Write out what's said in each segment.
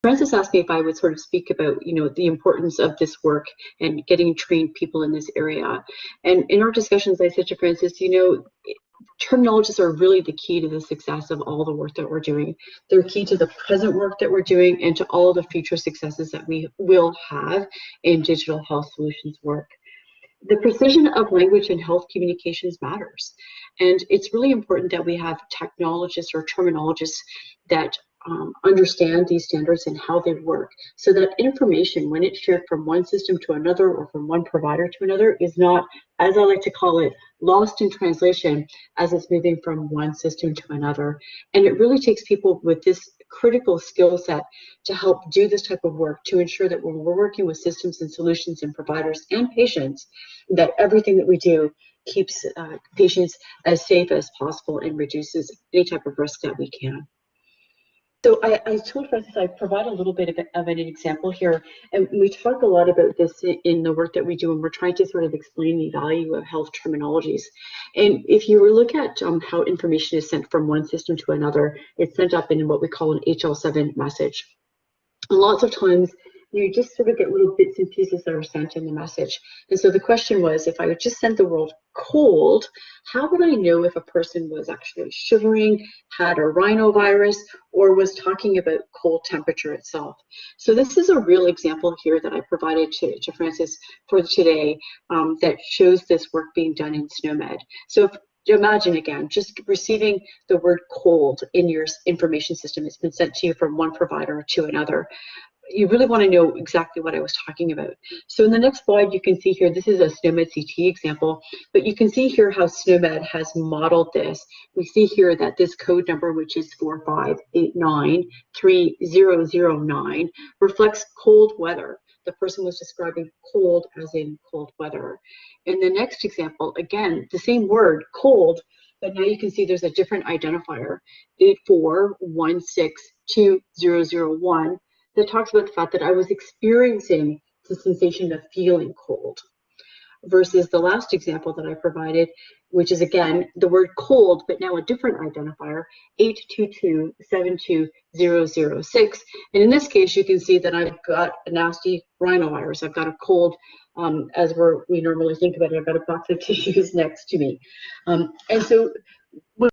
Francis asked me if I would sort of speak about, the importance of this work and getting trained people in this area. And in our discussions, I said to Francis, terminologists are really the key to the success of all the work that we're doing. They're key to the present work that we're doing and to all the future successes that we will have in digital health solutions work. The precision of language and health communications matters. And it's really important that we have technologists or terminologists that understand these standards and how they work, so that information, when it's shared from one system to another or from one provider to another, is not, as I like to call it, lost in translation as it's moving from one system to another. And it really takes people with this critical skill set to help do this type of work, to ensure that when we're working with systems and solutions and providers and patients, that everything that we do keeps patients as safe as possible and reduces any type of risk that we can. So I told Francis I'd provide a little bit of an example here, and we talk a lot about this in the work that we do, and we're trying to sort of explain the value of health terminologies. And if you look at how information is sent from one system to another, it's sent up in what we call an HL7 message. And lots of times you just sort of get little bits and pieces that are sent in the message. And so the question was, if I would just send the word cold, how would I know if a person was actually shivering, had a rhinovirus, or was talking about cold temperature itself? So this is a real example here that I provided to Francis for today that shows this work being done in SNOMED. So imagine again, just receiving the word cold in your information system. It's been sent to you from one provider to another. You really want to know exactly what I was talking about. So in the next slide, you can see here, this is a SNOMED CT example, but you can see here how SNOMED has modeled this. We see here that this code number, which is 45893009, reflects cold weather. The person was describing cold as in cold weather. In the next example, again, the same word, cold, but now you can see there's a different identifier, 841620001, that talks about the fact that I was experiencing the sensation of feeling cold, versus the last example that I provided, which is again the word cold, but now a different identifier, 822-72006. And in this case, you can see that I've got a nasty rhinovirus. I've got a cold, as we normally think about it. I've got a box of tissues next to me. And so when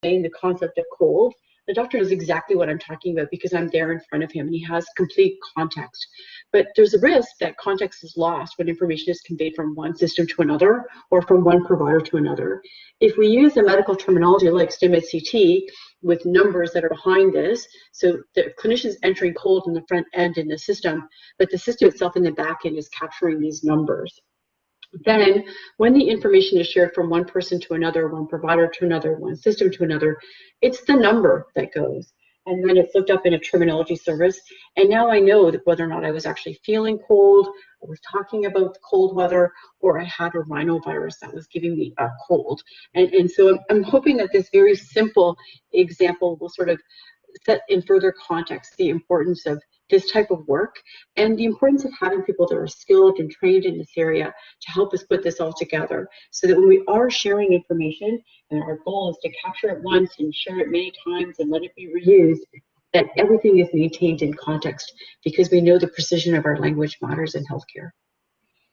the concept of cold, the doctor knows exactly what I'm talking about because I'm there in front of him and he has complete context. But there's a risk that context is lost when information is conveyed from one system to another or from one provider to another. If we use a medical terminology like SNOMED CT with numbers that are behind this, so the clinician's entering cold in the front end in the system, but the system itself in the back end is capturing these numbers. Then when the information is shared from one person to another, one provider to another, one system to another, it's the number that goes. And then it's looked up in a terminology service. And now I know that whether or not I was actually feeling cold, I was talking about cold weather, or I had a rhinovirus that was giving me a cold. And so I'm hoping that this very simple example will sort of set in further context the importance of this type of work and the importance of having people that are skilled and trained in this area to help us put this all together, so that when we are sharing information, and our goal is to capture it once and share it many times and let it be reused, that everything is maintained in context, because we know the precision of our language matters in healthcare.